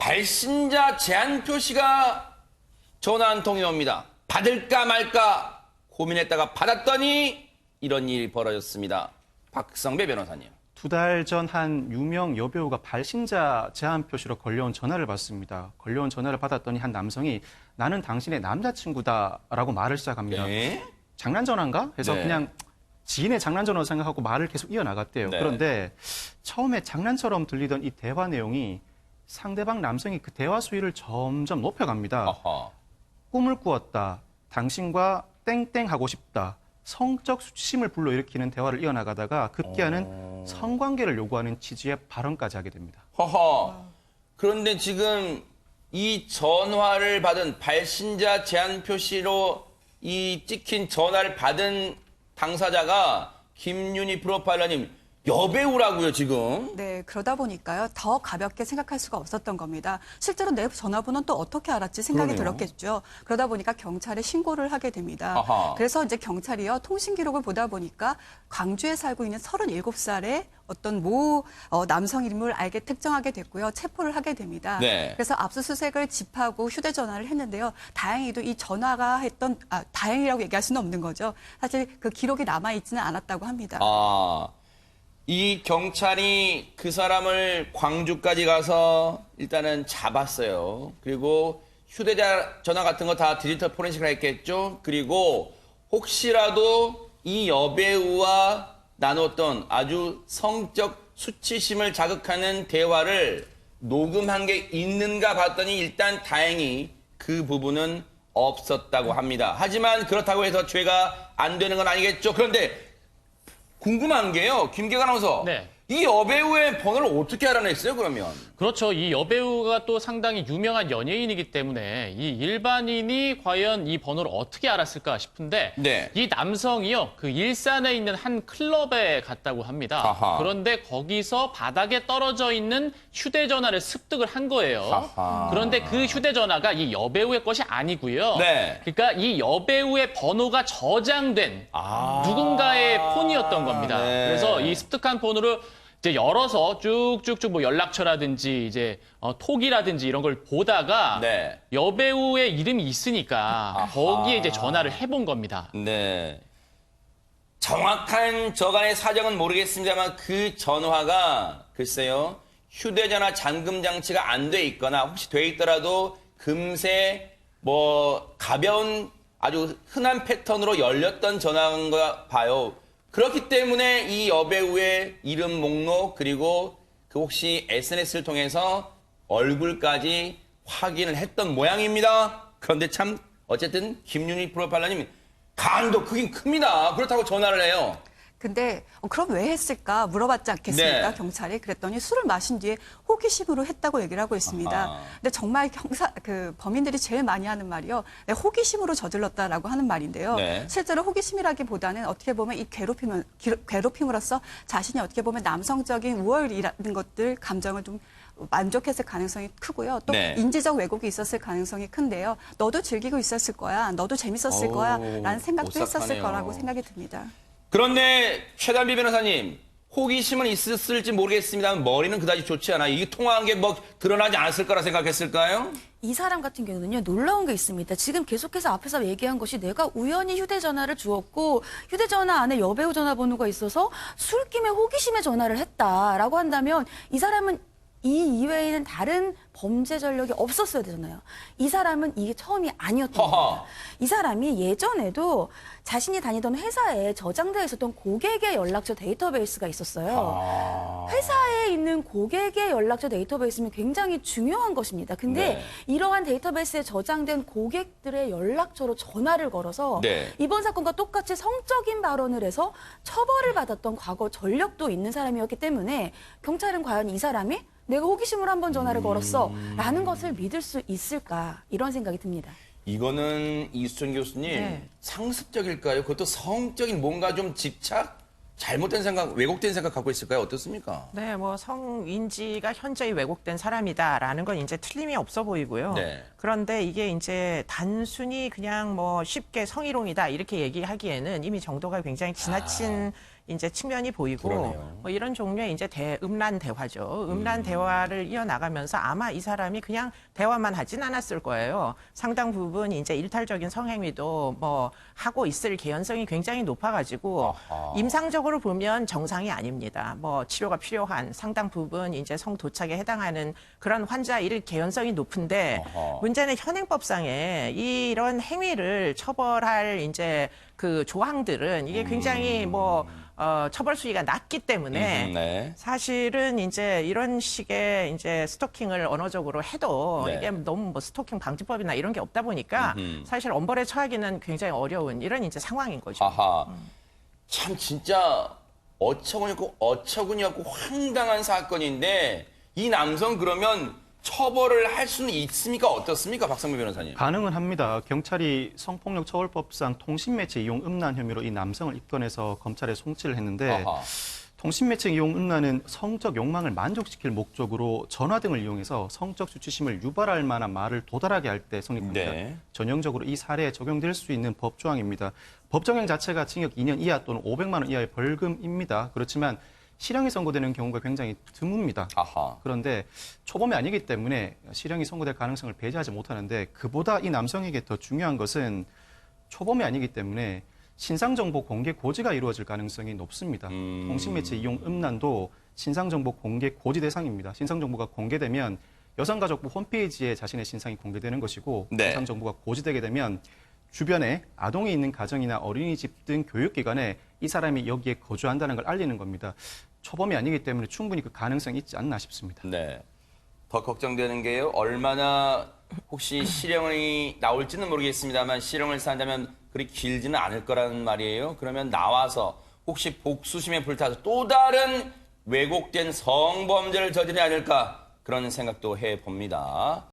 발신자 제한 표시가 전화 한 통이 옵니다. 받을까 말까 고민했다가 받았더니 이런 일이 벌어졌습니다. 박성배 변호사님. 2달 전 한 유명 여배우가 발신자 제한 표시로 걸려온 전화를 받습니다. 걸려온 전화를 받았더니 한 남성이 나는 당신의 남자친구다라고 말을 시작합니다. 네. 장난 전화인가? 해서 네. 그냥 지인의 장난 전화로 생각하고 말을 계속 이어나갔대요. 네. 그런데 처음에 장난처럼 들리던 이 대화 내용이 상대방 남성이 그 대화 수위를 점점 높여갑니다. 어허. 꿈을 꾸었다. 당신과 땡땡 하고 싶다. 성적 수치심을 불러일으키는 대화를 이어나가다가 급기야는 성관계를 요구하는 취지의 발언까지 하게 됩니다. 허허. 그런데 지금 이 전화를 받은 발신자 제한 표시로 이 찍힌 전화를 받은 당사자가 김윤희 프로파일러님 여배우라고요, 지금? 네, 그러다 보니까요. 더 가볍게 생각할 수가 없었던 겁니다. 실제로 내 전화번호는 또 어떻게 알았지 생각이 그러네요. 들었겠죠. 그러다 보니까 경찰에 신고를 하게 됩니다. 아하. 그래서 이제 경찰이요. 통신 기록을 보다 보니까 광주에 살고 있는 37살의 어떤 남성임을 특정하게 됐고요. 체포를 하게 됩니다. 네. 그래서 압수수색을 집하고 휴대전화를 했는데요. 다행히도 이 전화가 다행이라고 얘기할 수는 없는 거죠. 사실 그 기록이 남아있지는 않았다고 합니다. 이 경찰이 그 사람을 광주까지 가서 일단은 잡았어요. 그리고 휴대전화 같은 거 다 디지털 포렌식을 했겠죠. 그리고 혹시라도 이 여배우와 나눴던 아주 성적 수치심을 자극하는 대화를 녹음한 게 있는가 봤더니 일단 다행히 그 부분은 없었다고 합니다. 하지만 그렇다고 해서 죄가 안 되는 건 아니겠죠. 그런데 궁금한 게요, 김계관 아나운서. 네. 이 여배우의 번호를 어떻게 알아냈어요, 그러면? 그렇죠. 이 여배우가 또 상당히 유명한 연예인이기 때문에 이 일반인이 과연 이 번호를 어떻게 알았을까 싶은데 네. 이 남성이요. 그 일산에 있는 한 클럽에 갔다고 합니다. 아하. 그런데 거기서 바닥에 떨어져 있는 휴대전화를 습득을 한 거예요. 아하. 그런데 그 휴대전화가 이 여배우의 것이 아니고요. 네. 그러니까 이 여배우의 번호가 저장된 누군가의 폰이었던 겁니다. 네. 그래서 이 습득한 폰으로 이제 열어서 쭉쭉쭉 뭐 연락처라든지 이제 톡이라든지 이런 걸 보다가 네. 여배우의 이름이 있으니까 거기에 이제 전화를 해본 겁니다. 네. 정확한 저간의 사정은 모르겠습니다만 그 전화가 글쎄요, 휴대전화 잠금 장치가 안 돼 있거나 혹시 돼 있더라도 금세 뭐 가벼운 아주 흔한 패턴으로 열렸던 전화인가 봐요. 그렇기 때문에 이 여배우의 이름 목록 그리고 그 혹시 SNS를 통해서 얼굴까지 확인을 했던 모양입니다. 그런데 참 어쨌든 김윤희 프로파일러님 간도 크긴 큽니다. 그렇다고 전화를 해요. 근데 그럼 왜 했을까 물어봤지 않겠습니까? 네. 경찰이 그랬더니 술을 마신 뒤에 호기심으로 했다고 얘기를 하고 있습니다. 아하. 근데 정말 범인들이 제일 많이 하는 말이요. 내 호기심으로 저질렀다라고 하는 말인데요. 네. 실제로 호기심이라기보다는 어떻게 보면 이 괴롭힘으로써 자신이 어떻게 보면 남성적인 우월이라는 것들 감정을 좀 만족했을 가능성이 크고요. 또 네. 인지적 왜곡이 있었을 가능성이 큰데요. 너도 즐기고 있었을 거야. 너도 재밌었을 거야. 라는 생각도 했었을 오싹하네요. 거라고 생각이 듭니다. 그런데 최단비 변호사님, 호기심은 있었을지 모르겠습니다만 머리는 그다지 좋지 않아요. 이게 통화한 게 뭐 드러나지 않았을 거라 생각했을까요? 이 사람 같은 경우는요, 놀라운 게 있습니다. 지금 계속해서 앞에서 얘기한 것이 내가 우연히 휴대전화를 주었고 휴대전화 안에 여배우 전화번호가 있어서 술김에 호기심에 전화를 했다라고 한다면 이 사람은 이 이외에는 다른 범죄 전력이 없었어야 되잖아요. 이 사람은 이게 처음이 아니었던 허허. 겁니다. 이 사람이 예전에도 자신이 다니던 회사에 저장되어 있었던 고객의 연락처 데이터베이스가 있었어요. 회사에 있는 고객의 연락처 데이터베이스는 굉장히 중요한 것입니다. 근데 네. 이러한 데이터베이스에 저장된 고객들의 연락처로 전화를 걸어서 네. 이번 사건과 똑같이 성적인 발언을 해서 처벌을 받았던 과거 전력도 있는 사람이었기 때문에 경찰은 과연 이 사람이 내가 호기심으로 한번 전화를 걸었어 라는 것을 믿을 수 있을까 이런 생각이 듭니다. 이거는 이수천 교수님, 네. 상습적일까요? 그것도 성적인 뭔가 좀 집착? 잘못된 생각, 왜곡된 생각 갖고 있을까요? 어떻습니까? 네, 뭐 성인지가 현저히 왜곡된 사람이다라는 건 이제 틀림이 없어 보이고요. 네. 그런데 이게 이제 단순히 그냥 뭐 쉽게 성희롱이다 이렇게 얘기하기에는 이미 정도가 굉장히 지나친 이제 측면이 보이고 그러네요. 뭐 이런 종류의 이제 음란 대화죠. 음란 대화를 이어나가면서 아마 이 사람이 그냥 대화만 하진 않았을 거예요. 상당 부분 이제 일탈적인 성행위도 뭐 하고 있을 개연성이 굉장히 높아가지고 아하. 임상적으로 보면 정상이 아닙니다. 뭐 치료가 필요한 상당 부분 이제 성도착에 해당하는 그런 환자일 개연성이 높은데 아하. 문제는 현행법상에 이런 행위를 처벌할 이제 그 조항들은 이게 굉장히 뭐 처벌 수위가 낮기 때문에 네. 사실은 이제 이런 식의 이제 스토킹을 언어적으로 해도 네. 이게 너무 뭐 스토킹 방지법이나 이런 게 없다 보니까 사실 엄벌에 처하기는 굉장히 어려운 이런 이제 상황인 거죠. 아하. 참 진짜 어처구니 없고 황당한 사건인데 이 남성 그러면 처벌을 할 수는 있습니까? 어떻습니까? 박상무 변호사님. 가능은 합니다. 경찰이 성폭력 처벌법상 통신매체 이용 음란 혐의로 이 남성을 입건해서 검찰에 송치를 했는데 아하. 통신매체 이용 음란은 성적 욕망을 만족시킬 목적으로 전화 등을 이용해서 성적 수치심을 유발할 만한 말을 도달하게 할 때 성립합니다. 네. 전형적으로 이 사례에 적용될 수 있는 법조항입니다. 법정형 자체가 징역 2년 이하 또는 500만 원 이하의 벌금입니다. 그렇지만 실형이 선고되는 경우가 굉장히 드뭅니다. 아하. 그런데 초범이 아니기 때문에 실형이 선고될 가능성을 배제하지 못하는데 그보다 이 남성에게 더 중요한 것은 초범이 아니기 때문에 신상정보 공개 고지가 이루어질 가능성이 높습니다. 통신매체 이용 음란도 신상정보 공개 고지 대상입니다. 신상정보가 공개되면 여성가족부 홈페이지에 자신의 신상이 공개되는 것이고 네. 신상정보가 고지되게 되면 주변에 아동이 있는 가정이나 어린이집 등 교육기관에 이 사람이 여기에 거주한다는 걸 알리는 겁니다. 초범이 아니기 때문에 충분히 그 가능성이 있지 않나 싶습니다. 네. 더 걱정되는 게요. 얼마나 혹시 실형이 나올지는 모르겠습니다만 실형을 산다면 그리 길지는 않을 거라는 말이에요. 그러면 나와서 혹시 복수심에 불타서 또 다른 왜곡된 성범죄를 저지르지 않을까 그런 생각도 해봅니다.